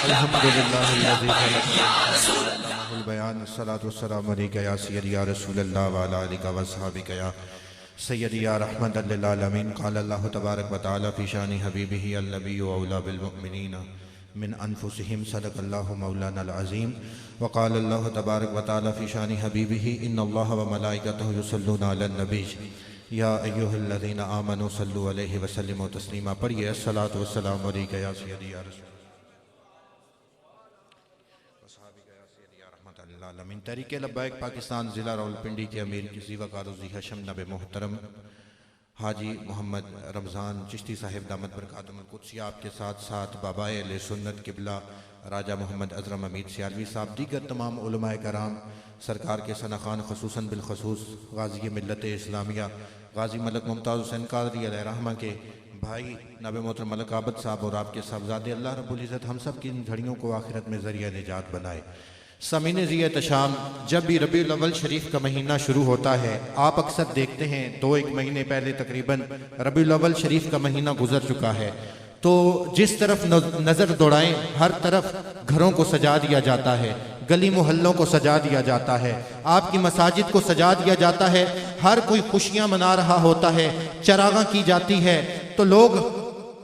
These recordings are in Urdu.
الحمدللہ الذی خلق البیان الصلاۃ والسلام علیک یا سیدی یا رسول اللہ وعلی آلک وصحبک یا سیدی یا رحمت للعالمین۔ قال اللہ تبارک و تعالی فی شان حبیبہ النبی اولی بالمؤمنین من انفسہم، صدق اللہ مولانا العظیم۔ وقال اللہ تبارک و تعالی فی شان حبیبہ ان اللہ وملائکتہ یصلون علی النبی یا ایھا الذین آمنوا صلوا علیہ وسلموا تسلیما۔ پڑھیے الصلاۃ والسلام علیک یا سیدی یا رسول العالمین۔ تحریک لبیک پاکستان ضلع راولپنڈی کے امیر کسی وقار و ذی حشم نب محترم حاجی محمد رمضان چشتی صاحب دامت برکاتہم القدسیہ، آپ کے ساتھ ساتھ بابائے اہل سنت قبلہ راجہ محمد اظہرم حمید سیالوی صاحب، دیگر تمام علماء کرام، سرکار کے ثناخان خصوصاً بالخصوص غازی ملت اسلامیہ غازی ملک ممتاز حسین قادری علیہ رحمہ کے بھائی ناب محترم ملک عابد صاحب اور آپ کے صاحبزادے، اللہ رب العزت ہم سب کی ان گھڑیوں کو آخرت میں ذریعہ نجات بنائے۔ سامعین ذی احتشام، جب بھی ربیع الاول شریف کا مہینہ شروع ہوتا ہے، آپ اکثر دیکھتے ہیں 2-1 مہینے پہلے تقریباً ربیع الاول شریف کا مہینہ گزر چکا ہے، تو جس طرف نظر دوڑائیں ہر طرف گھروں کو سجا دیا جاتا ہے، گلی محلوں کو سجا دیا جاتا ہے، آپ کی مساجد کو سجا دیا جاتا ہے، ہر کوئی خوشیاں منا رہا ہوتا ہے، چراغاں کی جاتی ہے، تو لوگ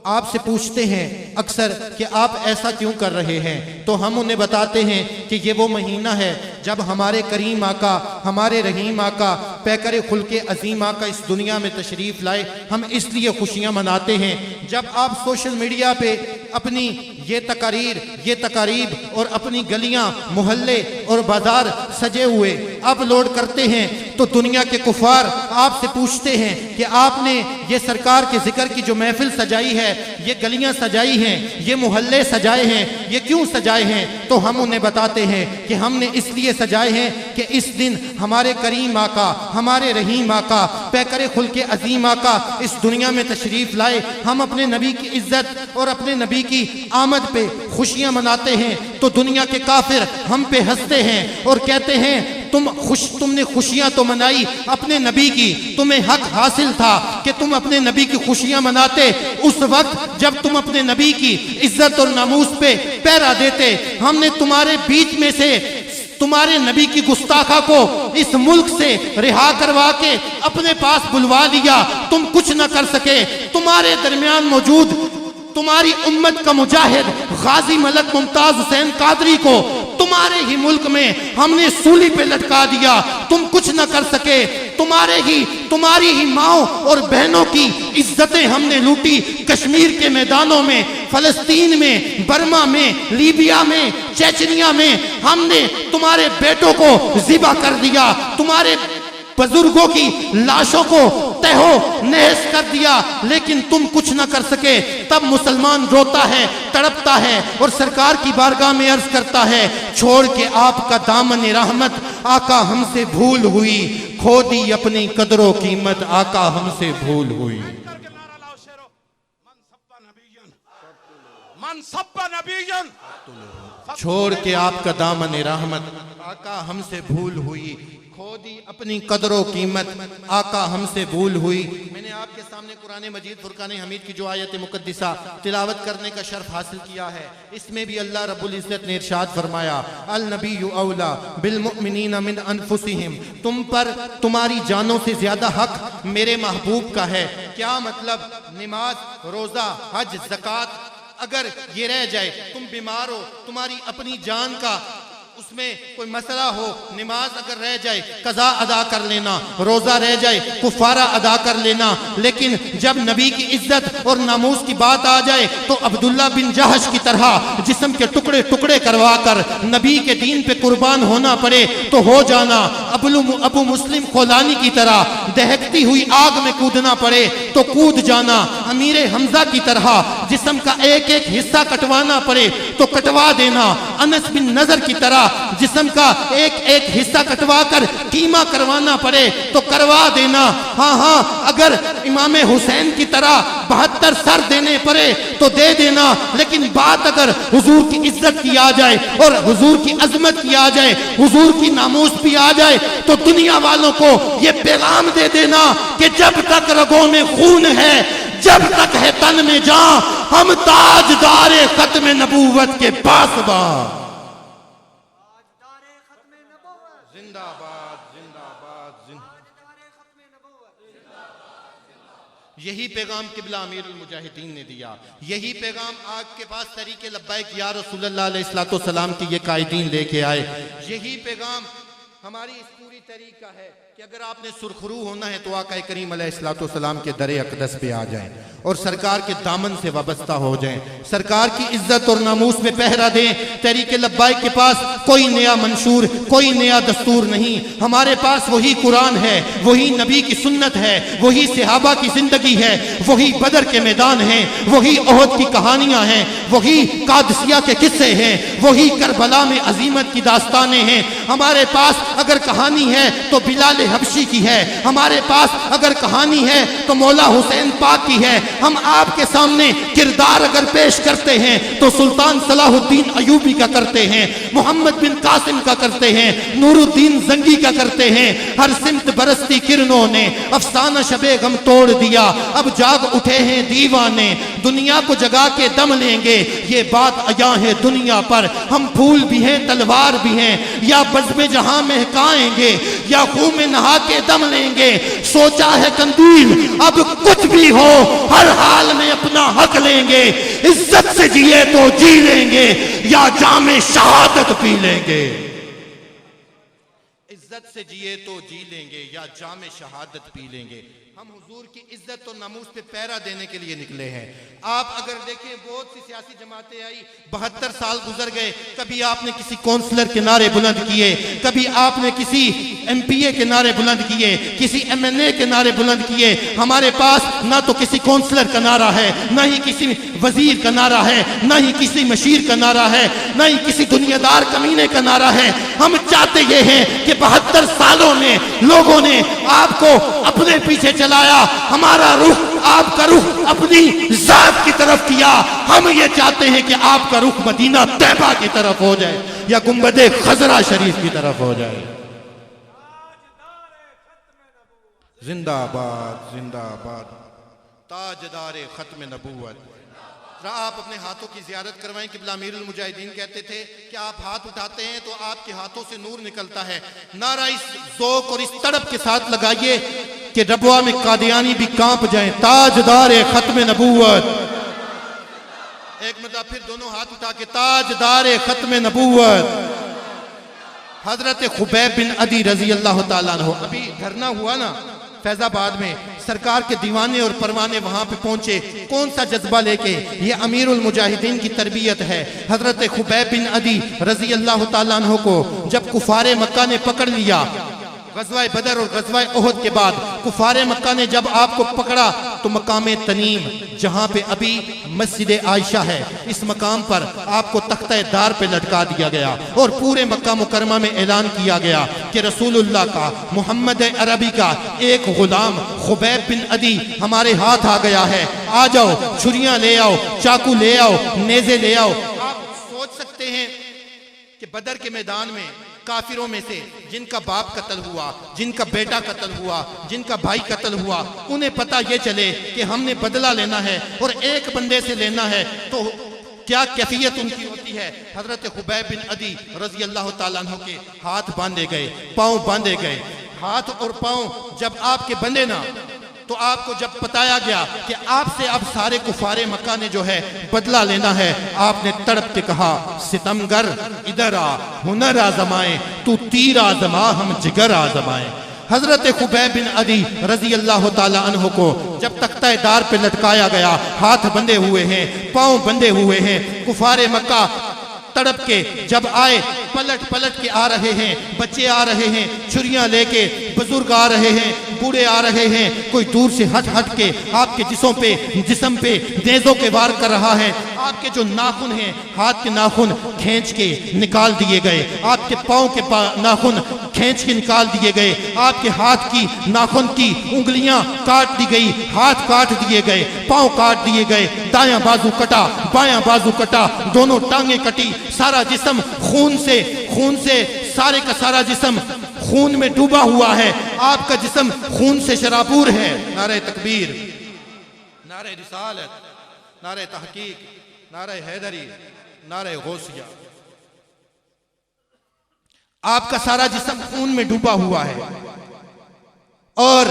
آپ سے پوچھتے ہیں اکثر کہ آپ ایسا کیوں کر رہے ہیں، تو ہم انہیں بتاتے ہیں کہ یہ وہ مہینہ ہے جب ہمارے کریم آقا، ہمارے رحیم آقا، پیکر خلق عظیم آقا اس دنیا میں تشریف لائے۔ ہم اس لیے خوشیاں مناتے ہیں۔ جب آپ سوشل میڈیا پہ اپنی یہ تقاریر، یہ تقاریب اور اپنی گلیاں، محلے اور بازار سجے ہوئے اپلوڈ کرتے ہیں، تو دنیا کے کفار آپ سے پوچھتے ہیں کہ آپ نے یہ سرکار کے ذکر کی جو محفل سجائی ہے، یہ گلیاں سجائی ہیں، یہ محلے سجائے ہیں، یہ کیوں سجائے ہیں؟ تو ہم انہیں بتاتے ہیں کہ ہم نے اس لیے سجائے ہیں کہ اس دن ہمارے کریم آقا، ہمارے رحیم آقا، پیکر خلق عظیم آقا اس دنیا میں تشریف لائے۔ ہم اپنے نبی کی عزت اور اپنے نبی کی آمد پہ خوشیاں مناتے ہیں، تو دنیا کے کافر ہم پہ ہنستے ہیں اور کہتے ہیں تم نے خوشیاں تو منائی اپنے نبی کی، تمہیں حق حاصل تھا کہ تم اپنے نبی کی خوشیاں مناتے اس وقت جب تم اپنے نبی کی عزت اور ناموس پہ پہرا دیتے۔ ہم نے تمہارے بیچ میں سے تمہارے نبی کی گستاخہ کو اس ملک سے رہا کروا کے اپنے پاس بلوا لیا، تم کچھ نہ کر سکے۔ تمہارے درمیان موجود تمہاری امت کا مجاہد غازی ملک ممتاز حسین قادری کو تمہارے ہی ملک میں ہم نے سولی پہ لٹکا دیا، تم کچھ نہ کر سکے۔ تمہاری ہی ماؤں اور بہنوں کی عزتیں ہم نے لوٹی، کشمیر کے میدانوں میں، فلسطین میں، برما میں، لیبیا میں، چیچنیا میں ہم نے تمہارے بیٹوں کو ذبح کر دیا، تمہارے بزرگوں کی لاشوں کو تہو نہس کر دیا، لیکن تم کچھ نہ کر سکے۔ تب مسلمان روتا ہے، تڑپتا ہے اور سرکار کی بارگاہ میں عرض کرتا ہے، چھوڑ کے آپ کا دامن رحمت آقا ہم سے بھول ہوئی، کھو دی اپنی قدر و قیمت آقا ہم سے بھول ہوئی۔ چھوڑ کے آپ کا دامن رحمت آقا ہم سے بھول ہوئی، کھو دی اپنی قدر و قیمت آقا ہم سے بھول ہوئی۔ میں نے آپ کے سامنے قرآن مجید فرقان حمید کی جو آیت مقدسہ تلاوت کرنے کا شرف حاصل کیا ہے، اس میں بھی اللہ رب العزت نے ارشاد فرمایا، النبی اولا بالمؤمنین من انفسہم، تم پر تمہاری جانوں سے زیادہ حق میرے محبوب کا ہے۔ کیا مطلب؟ نماز، روزہ، حج، زکوٰۃ اگر یہ رہ جائے، تم بیمار ہو، تمہاری اپنی جان کا اس میں کوئی مسئلہ ہو، نماز اگر رہ جائے قضا ادا کر لینا، روزہ رہ جائے کفارہ ادا کر لینا، لیکن جب نبی کی عزت اور ناموس کی بات آ جائے تو عبداللہ بن جہش کی طرح جسم کے ٹکڑے ٹکڑے کروا کر نبی کے دین پہ قربان ہونا پڑے تو ہو جانا، ابو مسلم خولانی کی طرح دہکتی ہوئی آگ میں کودنا پڑے تو کود جانا، امیر حمزہ کی طرح جسم کا ایک ایک حصہ کٹوانا پڑے تو کٹوا دینا، انس بن نضر کی طرح جسم کا ایک ایک حصہ کٹوا کر قیمہ کروانا پڑے تو کروا دینا۔ ہاں اگر امام حسین کی طرح 72 سر دینے پڑے تو دے دینا، لیکن بات اگر حضور کی عزت کی آ جائے اور حضور کی عظمت کی آ جائے، حضور کی ناموس بھی آ جائے تو دنیا والوں کو یہ پیغام دے دینا کہ جب تک رگوں میں خون ہے، جب تک ہے تن میں جان ہم تاجدار ختم نبوت کے پاسبان. زندہ باد زندہ باد زندہ. یہی پیغام قبلہ امیر المجاہدین نے دیا. یہی پیغام آگ کے پاس تحریک لبیک یا رسول اللہ علیہ السلام کی یہ قائدین لے کے آئے. یہی پیغام ہماری اس پوری تحریک کا ہے کہ اگر آپ نے سرخرو ہونا ہے تو آقا کریم علیہ السلام کے در اقدس پہ آ جائیں اور سرکار کے دامن سے وابستہ ہو جائیں, سرکار کی عزت اور ناموس میں پہرا دیں. تحریک لبیک کے پاس کوئی نیا منشور, کوئی نیا دستور نہیں. ہمارے پاس وہی قرآن ہے, وہی نبی کی سنت ہے, وہی صحابہ کی زندگی ہے, وہی بدر کے میدان ہیں, وہی احد کی کہانیاں ہیں, وہی قادسیہ کے قصے ہیں, وہی کربلا میں عظیمت کی داستانیں ہیں. ہمارے پاس اگر کہانی ہے تو بلال حبشی کی ہے, ہمارے پاس اگر کہانی ہے تو مولا حسین پاک کی ہے. ہم آپ کے سامنے کردار اگر پیش کرتے ہیں تو سلطان صلاح الدین ایوبی کا کرتے ہیں, محمد بن قاسم کا کرتے ہیں, نور الدین زنگی کا کرتے ہیں. ہر سمت برستی کرنوں نے افسانہ شب غم توڑ دیا, اب جاگ اٹھے ہیں دیوانے, دنیا کو جگا کے دم لیں گے. یہ بات عیاں ہے دنیا پر, ہم پھول بھی ہیں تلوار بھی ہیں, یا بزم جہاں مہکائیں گے یا خون میں نہا کے دم لیں گے. سوچا ہے قندیل اب کچھ بھی ہو ہر حال میں اپنا حق لیں گے. عزت سے جیے تو جی لیں گے یا جام شہادت پی لیں گے. عزت سے جیے تو جی لیں گے یا جام شہادت پی لیں گے. ہم حضور کی عزت و ناموس پہ پیرا دینے کے لیے نکلے ہیں. آپ اگر دیکھیں بہت سی سیاسی جماعتیں آئی, 72 سال گزر گئے, کبھی آپ نے کسی کونسلر کے نعرے بلند کیے, کبھی آپ نے کسی ایم پی اے کے نعرے بلند کیے, کسی ایم این اے کے نعرے بلند کیے. ہمارے پاس نہ تو کسی کونسلر کا نعرہ ہے, نہ ہی کسی وزیر کا نعرہ ہے, نہ ہی کسی مشیر کا نعرہ ہے, نہ ہی کسی دنیا دار کمینے کا نعرہ ہے. ہم چاہتے یہ ہیں کہ 72 سالوں میں لوگوں نے آپ کو اپنے پیچھے چلایا, ہمارا رخ آپ کا رخ اپنی ذات کی طرف کیا. ہم یہ چاہتے ہیں کہ آپ کا رخ مدینہ طیبہ کی طرف ہو جائے یا گنبد خضرا شریف کی طرف ہو جائے. زندہ آباد زندہ آباد تاجدار ختم نبوت. آپ اپنے ہاتھوں کی زیارت کروائیں. قبلہ امیر المجاہدین کہتے تھے کہ آپ ہاتھ اٹھاتے ہیں تو آپ کے ہاتھوں سے نور نکلتا ہے. نعرہ اس ذوق اور اس تڑپ کے ساتھ لگائیے کہ ربوہ میں قادیانی بھی کانپ جائیں. تاجدار ختم نبوت. ایک مرتبہ پھر دونوں ہاتھ اٹھا کے تاجدار ختم نبوت. حضرت خبیب بن عدی رضی اللہ تعالیٰ عنہ, ابھی دھرنا ہوا نا فیض آباد میں, سرکار کے دیوانے اور پروانے وہاں پہ پہنچے. کون سا جذبہ لے کے؟ یہ امیر المجاہدین کی تربیت ہے. حضرت خبیب بن عدی رضی اللہ تعالیٰ عنہ کو جب کفار مکہ نے پکڑ لیا, غزوہ بدر اور غزوہ احد کے بعد کفار مکہ نے جب آپ کو پکڑا تو مقام تنیم, جہاں پہ ابھی مسجد عائشہ ہے, اس مقام پر آپ کو تختہ دار پہ لٹکا دیا گیا اور پورے مکہ مکرمہ میں اعلان کیا گیا کہ رسول اللہ کا, محمد عربی کا ایک غلام خبیب بن عدی ہمارے ہاتھ آ گیا ہے. آ جاؤ, چھریاں لے آؤ, چاقو لے آؤ, نیزے لے آؤ. آپ سوچ سکتے ہیں کہ بدر کے میدان میں کافروں میں سے جن کا باپ قتل ہوا, جن کا بیٹا قتل ہوا, جن کا بھائی قتل ہوا, انہیں پتہ یہ چلے کہ ہم نے بدلہ لینا ہے اور ایک بندے سے لینا ہے تو کیا کیفیت ان کی ہوتی ہے. حضرت خبیب بن عدی رضی اللہ تعالیٰ عنہ کے ہاتھ باندھے گئے, پاؤں باندھے گئے. ہاتھ اور پاؤں جب آپ کے بندھے نا تو آپ کو جب بتایا گیا کہ آپ سے اب سارے کفار مکہ نے جو ہے بدلہ لینا ہے, آپ نے تڑپ کے کہا ستمگر ادھر آ, ہنر آزمائیں, تو تیر آزما ہم جگر آزمائیں. حضرت خبیب بن عدی رضی اللہ تعالیٰ عنہ کو جب تختہ دار پہ لٹکایا گیا, ہاتھ بندھے ہوئے ہیں, پاؤں بندھے ہوئے ہیں, کفار مکہ تڑپ کے جب آئے, پلٹ پلٹ کے آ رہے ہیں, بچے آ رہے ہیں چھریاں لے کے, بزرگ آ رہے ہیں, بوڑھے آ رہے ہیں, کوئی دور سے ہٹ ہٹ کے آپ کے جسم پہ نیزوں کے وار کر رہا ہے. آپ کے جو ناخن ہیں, ہاتھ کے ناخن کھینچ کے نکال دیے گئے, آپ کے پاؤں کے ناخن کھینچ کے نکال دیے گئے, آپ کے ہاتھ کی ناخن کی انگلیاں کاٹ دی گئی, ہاتھ کاٹ دیے گئے, پاؤں کاٹ دیے گئے, دایاں بازو کٹا, بایاں بازو کٹا, دونوں ٹانگیں کٹی, سارا جسم خون سے سارے کا سارا جسم خون میں ڈوبا ہوا ہے. آپ کا جسم خون سے شرابور ہے. نعرہ تکبیر, نعرہ رسالت، نعرہ تحقیق، نعرہ حیدری، نعرہ غوثیہ۔ آپ کا سارا جسم خون میں ڈوبا ہوا ہے، اور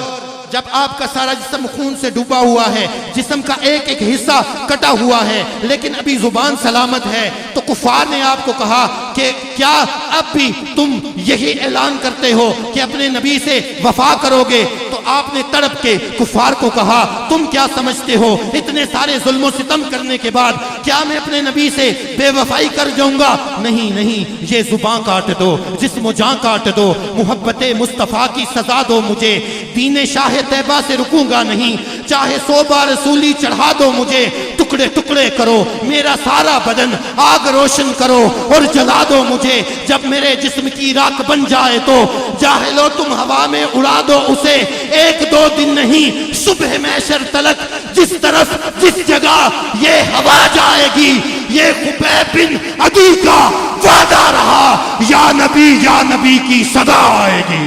جب آپ کا سارا جسم خون سے ڈوبا ہوا ہے، جسم کا ایک ایک حصہ کٹا ہوا ہے، لیکن ابھی زبان سلامت ہے، تو کفار نے آپ کو کہا کہ کیا اب بھی تم یہی اعلان کرتے ہو کہ اپنے نبی سے وفا کرو گے؟ تو آپ نے تڑپ کے کفار کو کہا تم کیا سمجھتے ہو اتنے سارے ظلم و ستم کرنے کے بعد کیا میں اپنے نبی سے بے وفائی کر جاؤں گا؟ نہیں نہیں، یہ زبان کاٹ دو، جسم و جان کاٹ دو، محبت مصطفیٰ کی سزا دو مجھے، دین شاہ طیبہ سے رکوں گا نہیں، چاہے 100 بار رسولی چڑھا دو مجھے، ٹکڑے ٹکڑے کرو میرا سارا بدن، آگ روشن کرو اور جلا دو مجھے، جب میرے جسم کی راکھ بن جائے تو جاہلو تم ہوا میں اڑا دو اسے، 1-2 دن نہیں صبح محشر تلک، جس طرف جس جگہ یہ ہوا جائے گی، یہ خبیب بن عدی کا وعدہ رہا، یا نبی کی صدا آئے گی۔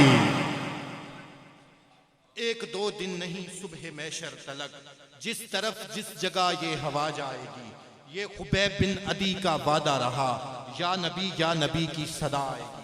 1-2 دن نہیں صبح محشر تلک، جس طرف جس جگہ یہ ہوا جائے گی، یہ خبیب بن عدی کا وعدہ رہا، یا نبی کی صدا آئے گی۔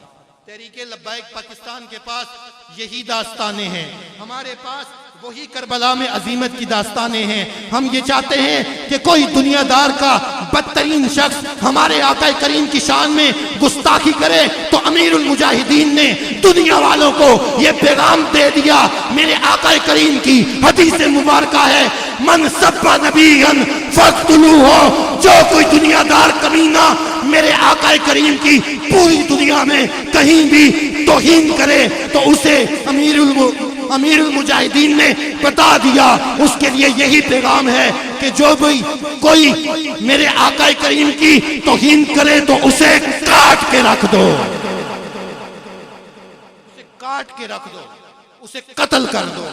تحریک لبیک پاکستان کے پاس یہی داستانیں ہیں، ہمارے پاس وہی کربلا میں عظیمت کی داستانیں ہیں۔ ہم یہ چاہتے ہیں کہ کوئی دنیا دار کا بدترین شخص ہمارے آقا کریم کی شان میں گستاخی کرے تو امیر المجاہدین نے دنیا والوں کو یہ پیغام دے دیا، میرے آقا کریم کی حدیث مبارکہ ہے، من سب نبیًا فاقتلوہ، جو کوئی دنیا دار کمینہ میرے آقا کریم کی پوری دنیا میں کہیں بھی توہین کرے تو اسے امیر المجاہدین نے بتا دیا، اس کے لیے یہی پیغام ہے کہ جو بھی کوئی میرے آقا کریم کی توہین کرے تو اسے کاٹ کے رکھ دو، اسے کاٹ کے رکھ دو، اسے قتل کر دو،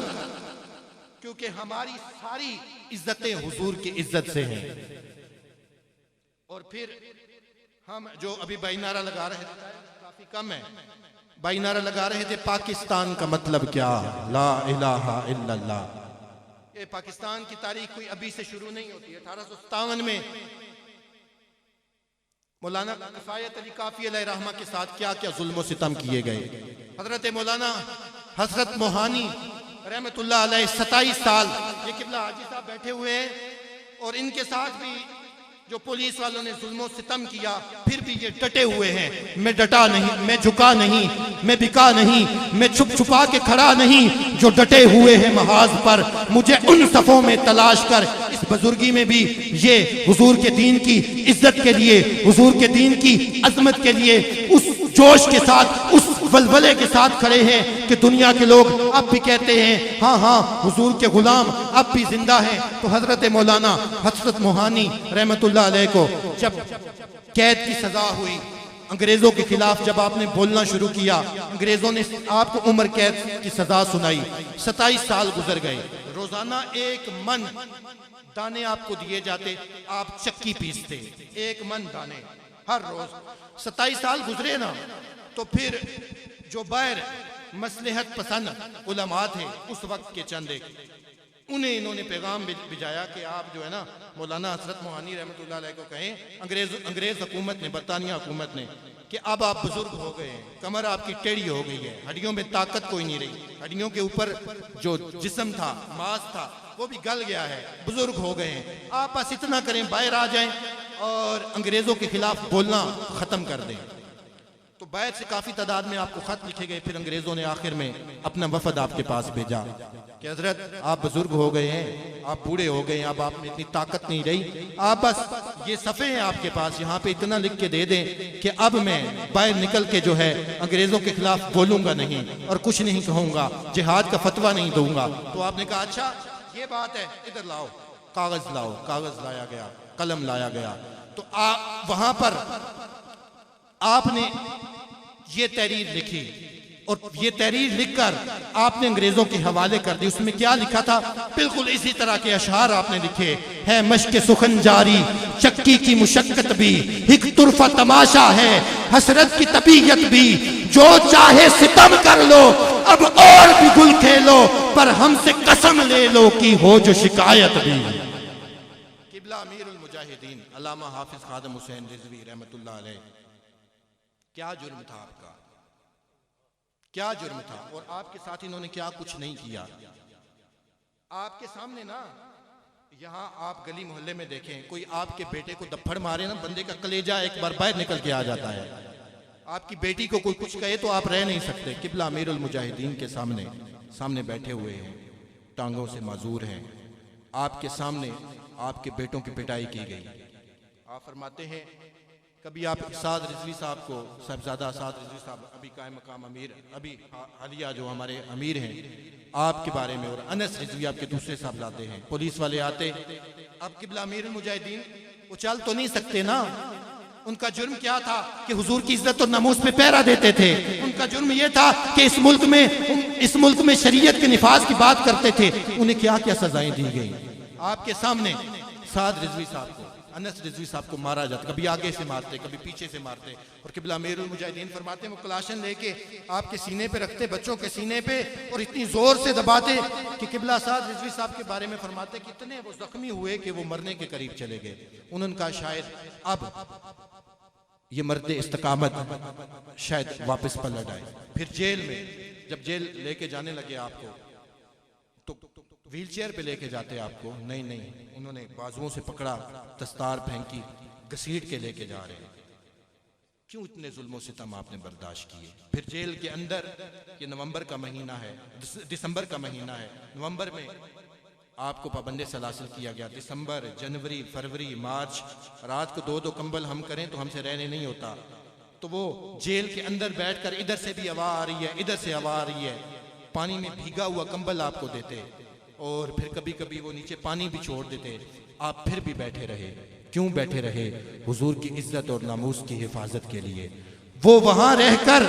کیونکہ ہماری ساری عزتیں حضور کی عزت سے ہیں۔ اور پھر ہم جو ابھی بائی نعرہ لگا رہے تھے، کافی کم ہے، بائی نعرہ لگا رہے تھے پاکستان کا مطلب کیا، لا الہ الا اللہ۔ یہ پاکستان کی تاریخ کوئی ابھی سے شروع نہیں ہوتی ہے۔ 1857 میں مولانا کفایت علی کافی علیہ رحمہ کے ساتھ کیا کیا ظلم و ستم کیے گئے۔ حضرت مولانا حضرت موہانی رحمت اللہ علیہ 27 سال، یہ قبلہ حاجی صاحب بیٹھے ہوئے ہیں، اور ان کے ساتھ بھی جو پولیس والوں نے ظلم و ستم کیا، پھر بھی یہ ڈٹے ہوئے ہیں، میں ڈٹا نہیں، میں جھکا نہیں، میں بکا نہیں، میں چھپ چھپا کے کھڑا نہیں، جو ڈٹے ہوئے ہیں محاذ پر، مجھے ان صفوں میں تلاش کر۔ اس بزرگی میں بھی یہ حضور کے دین کی عزت کے لیے، حضور کے دین کی عظمت کے لیے اس جوش کے ساتھ، اس ولولے کے ساتھ کھڑے ہیں کہ دنیا کے لوگ اب بھی کہتے ہیں ہاں ہاں حضور کے غلام اب بھی زندہ ہیں۔ تو حضرت مولانا حضرت موہانی رحمت اللہ علیہ کو جب قید کی سزا ہوئی، انگریزوں کے خلاف جب آپ نے بولنا شروع کیا، انگریزوں نے آپ کو عمر قید کی سزا سنائی۔ 27 سال گزر گئے، روزانہ 1 من دانے آپ کو دیے جاتے، آپ چکی پیستے، 1 من دانے ہر روز۔ 27 سال گزرے نا، تو پھر جو بیر مصلحت پسند علماء تھے اس وقت کے چند ایک، انہوں نے پیغام بھیجایا کہ آپ جو ہے نا مولانا حضرت موہانی رحمت اللہ علیہ کو کہیں، انگریز حکومت نے، برطانیہ حکومت نے، کہ اب آپ بزرگ ہو گئے ہیں، کمر آپ کی ٹیڑھی ہو گئی ہے، ہڈیوں میں طاقت کوئی نہیں رہی، ہڈیوں کے اوپر جو جسم تھا، ماس تھا، وہ بھی گل گیا ہے، بزرگ ہو گئے ہیں، آپ بس اتنا کریں باہر آ جائیں اور انگریزوں کے خلاف بولنا ختم کر دیں۔ تو باہر سے کافی تعداد میں آپ کو خط لکھے گئے، پھر انگریزوں نے آخر میں اپنا وفد آپ کے پاس بھیجا کہ حضرت آپ بزرگ ہو گئے ہیں، آپ بوڑھے ہو گئے ہیں، اب آپ میں اتنی طاقت نہیں رہی، آپ بس یہ صفحے ہیں آپ کے پاس، یہاں پہ اتنا لکھ کے دے دیں کہ اب میں باہر نکل کے جو ہے انگریزوں کے خلاف بولوں گا نہیں اور کچھ نہیں کہوں گا، جہاد کا فتویٰ نہیں دوں گا۔ تو آپ نے کہا اچھا یہ بات ہے، ادھر لاؤ کاغذ، لاؤ کاغذ، لایا گیا، قلم لایا گیا، تو وہاں پر آپ نے یہ تحریر لکھی، اور یہ تحریر لکھ کر آپ نے انگریزوں کے حوالے کر دی۔ اس میں کیا لکھا تھا؟ بالکل اسی طرح کے اشعار آپ نے لکھے، ہے مشق سخن جاری چکی کی مشقت بھی، ایک طرفہ تماشا ہے حسرت کی طبیعت بھی، جو چاہے ستم کر لو اب اور بھی گل کھیلو، پر ہم سے قسم لے لو کی ہو جو شکایت بھی۔ علامہ حافظ خادم حسین رضوی رحمۃ اللہ علیہ، کیا جرم تھا آپ کا؟ کیا جرم تھا؟ اور آپ کے ساتھ انہوں نے کیا کچھ نہیں کیا؟ آپ کے سامنے نا، یہاں آپ گلی محلے میں دیکھیں، کوئی آپ کے بیٹے کو دپڑ مارے نا، بندے کا کلیجہ ایک بار باہر نکل کے آ جاتا ہے۔ آپ کی بیٹی کو کوئی کچھ کہے تو آپ رہ نہیں سکتے۔ قبلہ امیر المجاہدین کے سامنے بیٹھے ہوئے ہیں، ٹانگوں سے معذور ہیں، آپ کے سامنے آپ کے بیٹوں کی پٹائی کی گئی۔ آپ فرماتے ہیں کبھی آپ اسعد رضوی صاحب کو، صاحبزادہ اسعد رضوی صاحب ابھی قائم مقام امیر، ابھی حالیہ جو ہمارے امیر ہیں، آپ کے بارے میں، اور انس رضوی آپ کے دوسرے صاحبزادے ہیں، پولیس والے آتے، اب قبلہ امیر المجاہدین وہ چل تو نہیں سکتے نا۔ ان کا جرم کیا تھا کہ حضور کی عزت اور ناموس پہ پہرا دیتے تھے۔ ان کا جرم یہ تھا کہ اس ملک میں شریعت کے نفاذ کی بات کرتے تھے۔ انہیں کیا کیا سزائیں دی گئیں؟ آپ کے سامنے سعد رضوی صاحب کو، انس رضوی صاحب کو مارا جاتا، کبھی آگے سے مارتے، کبھی پیچھے سے مارتے، اور قبلہ امیر المجاہدین فرماتے ہیں وہ کلاشن لے کے آپ کے سینے پہ رکھتے، بچوں کے سینے پہ، اور اتنی زور سے دباتے کہ قبلہ سعد رضوی صاحب کے بارے میں فرماتے کہ اتنے وہ زخمی ہوئے کہ وہ مرنے کے قریب چلے گئے۔ انہوں نے کہا شاید اب یہ مرد استقامت شاید واپس پلٹ آئے۔ پھر جیل میں جب جیل لے کے جانے لگے آپ کو، تو ویل چیئر پہ لے کے جاتے آپ کو، نہیں، انہوں نے بازوؤں سے پکڑا، دستار پھینکی، گھسیٹ کے لے کے جا رہے ہیں۔ کیوں اتنے ظلم و ستم آپ نے برداشت کیے؟ پھر جیل کے اندر، یہ نومبر کا مہینہ ہے، دسمبر کا مہینہ ہے، نومبر میں آپ کو پابند سلاسل کیا گیا، دسمبر، جنوری، فروری، مارچ، رات کو دو کمبل ہم کریں تو ہم سے رہنے نہیں ہوتا۔ تو وہ جیل کے اندر بیٹھ کر ادھر سے بھی ہوا آ رہی ہے، ادھر سے ہوا آ رہی ہے، پانی میں بھیگا ہوا کمبل آپ کو دیتے، اور پھر کبھی کبھی وہ نیچے پانی بھی چھوڑ دیتے، آپ پھر بھی بیٹھے رہے۔ کیوں بیٹھے رہے؟ حضور کی عزت اور ناموس کی حفاظت کے لیے۔ وہ وہاں رہ کر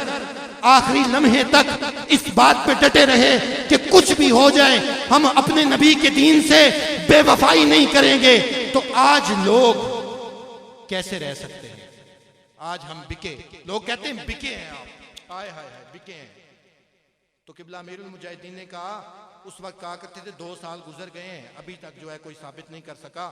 آخری لمحے تک اس بات پہ ڈٹے رہے کہ کچھ بھی ہو جائے ہم اپنے نبی کے دین سے بے وفائی نہیں کریں گے۔ تو آج لوگ کیسے رہ سکتے ہیں؟ آج ہم بکے، لوگ کہتے ہیں بکے ہیں آپ، ہائے ہائے ہائے بکے ہیں۔ تو قبلہ امیر المجاہدین نے کہا، اس وقت کہا کرتے تھے 2 سال گزر گئے ہیں، ابھی تک جو ہے کوئی ثابت نہیں کر سکا،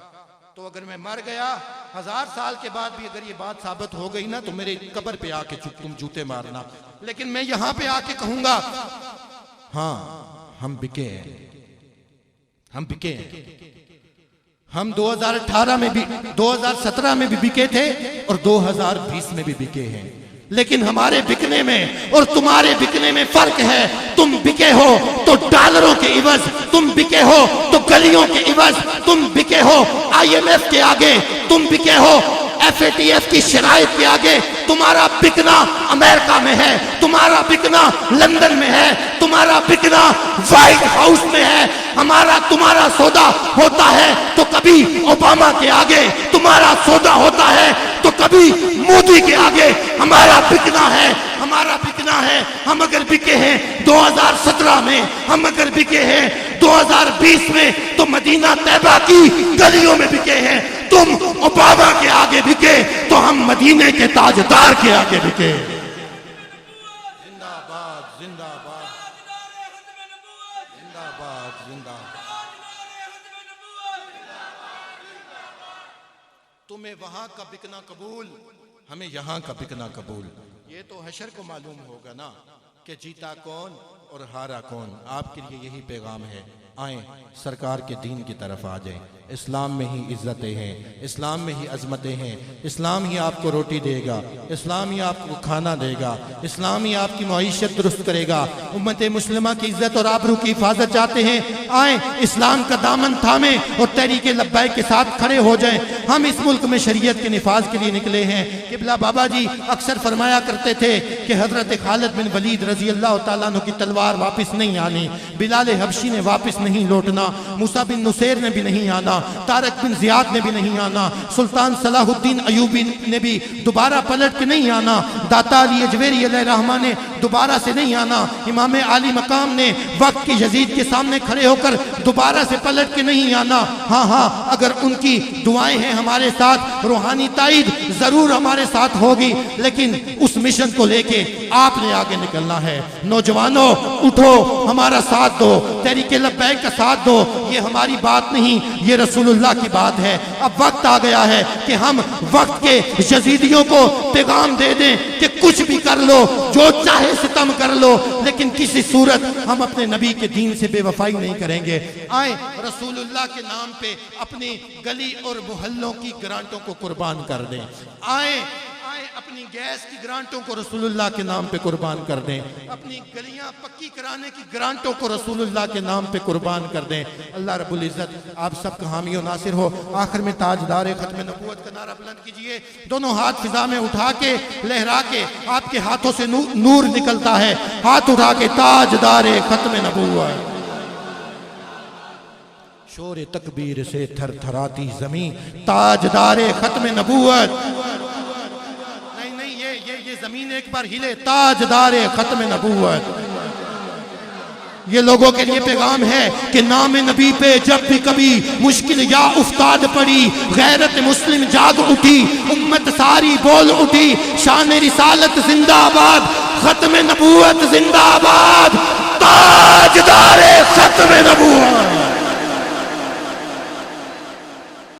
تو اگر میں مر گیا 1000 سال کے بعد بھی اگر یہ بات ثابت ہو گئی نا تو میرے قبر پہ آ کے تم جوتے مارنا، لیکن میں یہاں پہ آ کے کہوں گا ہاں ہم بکے ہیں، ہم بکے ہیں۔ ہم 2018 میں بھی، 2017 میں بھی بکے تھے اور 2020 میں بھی بکے ہیں، لیکن ہمارے بکنے میں اور تمہارے بکنے میں فرق ہے۔ تم بکے ہو تو ڈالروں کے عوض، تم بکے ہو تو گلیوں کے عوض، تم بکے ہو IMF کے آگے، تم بکے ہو FATF کی شرائط کے آگے۔ تمہارا بکنا امریکہ میں ہے، تمہارا بکنا لندن میں ہے، تمہارا بکنا وائٹ ہاؤس میں ہے۔ تمہارا سودا ہوتا ہے تو کبھی اوباما کے آگے، تمہارا سودا ہوتا ہے تو کبھی مودی کے آگے۔ ہمارا بکنا ہے، ہمارا بکنا ہے۔ ہم اگر بکے ہیں 2017 میں، ہم اگر بکے ہیں 2020 میں، تو مدینہ طیبہ کی گلیوں میں بکے ہیں۔ تم اوباما کے آگے بکے تو ہم مدینے کے تاجدار کے آگے بکے۔ زندہ باد، زندہ باد، زندہ باد، زندہ باد۔ تمہیں وہاں کا بکنا قبول، ہمیں یہاں کا بکنا قبول۔ یہ تو حشر کو معلوم ہوگا نا کہ جیتا کون اور ہارا کون۔ آپ کے لیے یہی پیغام ہے، آئیں سرکار کے دین کی طرف آ جائیں۔ اسلام میں ہی عزتیں ہیں، اسلام میں ہی عظمتیں ہیں، اسلام ہی آپ کو روٹی دے گا، اسلام ہی آپ کو کھانا دے گا، اسلام ہی آپ کی معیشت درست کرے گا۔ امت مسلمہ کی عزت اور آبرو کی حفاظت چاہتے ہیں، آئیں اسلام کا دامن تھامیں اور تحریک لبیک کے ساتھ کھڑے ہو جائیں۔ ہم اس ملک میں شریعت کے نفاذ کے لیے نکلے ہیں۔ قبلہ بابا جی اکثر فرمایا کرتے تھے کہ حضرت خالد بن ولید رضی اللہ تعالیٰ عنہ کی تلوار واپس نہیں آنی، بلال حبشی نے واپس نہیں لوٹنا، موسیٰ بن نصیر نے بھی نہیں آنا، طارق بن زیاد نے بھی نہیں آنا، سلطان صلاح الدین ایوبی نے بھی دوبارہ پلٹ کے نہیں آنا، داتا علی اجویری علیہ الرحمہ نے دوبارہ سے نہیں آنا۔ امام عالی مقام نے وقت کی یزید کے سامنے کھڑے ہو کر دوبارہ سے پلٹ کے نہیں آنا۔ ہاں اگر ان کی دعائیں ہیں ہمارے ساتھ، روحانی تائید ضرور ہمارے ساتھ ہوگی، لیکن اس مشن کو لے کے آپ نے آگے نکلنا ہے۔ نوجوانوں اٹھو، ہمارا ساتھ دو، تحریک لبیک کا ساتھ دو۔ یہ ہماری بات نہیں، یہ رسول اللہ کی بات ہے۔ اب وقت آ گیا ہے کہ ہم وقت کے یزیدیوں کو پیغام دے دیں کہ کچھ بھی کر لو، جو چاہے ستم کر لو، لیکن کسی صورت ہم اپنے نبی کے دین سے بے وفائی نہیں کریں گے۔ آئیں رسول اللہ کے نام پہ اپنی گلی اور محلوں کی گرانٹوں کو قربان کر دیں۔ آئیں اپنی گیس کی گرانٹوں کو رسول اللہ کے نام پہ قربان کر دیں، اپنی گلیاں پکی کرانے کی گرانٹوں کو رسول اللہ کے نام پہ قربان کر دیں۔ اللہ رب العزت آپ سب کا حامی و ناصر ہو۔ آخر میں تاجدار ختم نبوت کا نعرہ بلند کیجئے، دونوں ہاتھ فضا میں اٹھا کے لہرا کے، آپ کے ہاتھوں سے نور نکلتا ہے، ہاتھ اٹھا کے تاجدار ختم نبوت۔ شور تکبیر سے تھر تھراتی زمین، تاجدار ختم نبوت۔ یہ زمین ایک بار ہلے، تاجدار ختم نبوت۔ یہ لوگوں کے لیے پیغام ہے کہ نام نبی پہ جب بھی کبھی مشکل یا افتاد پڑی، غیرت مسلم جاگ اٹھی، امت ساری بول اٹھی، شان رسالت زندہ آباد، ختم نبوت زندہ آباد۔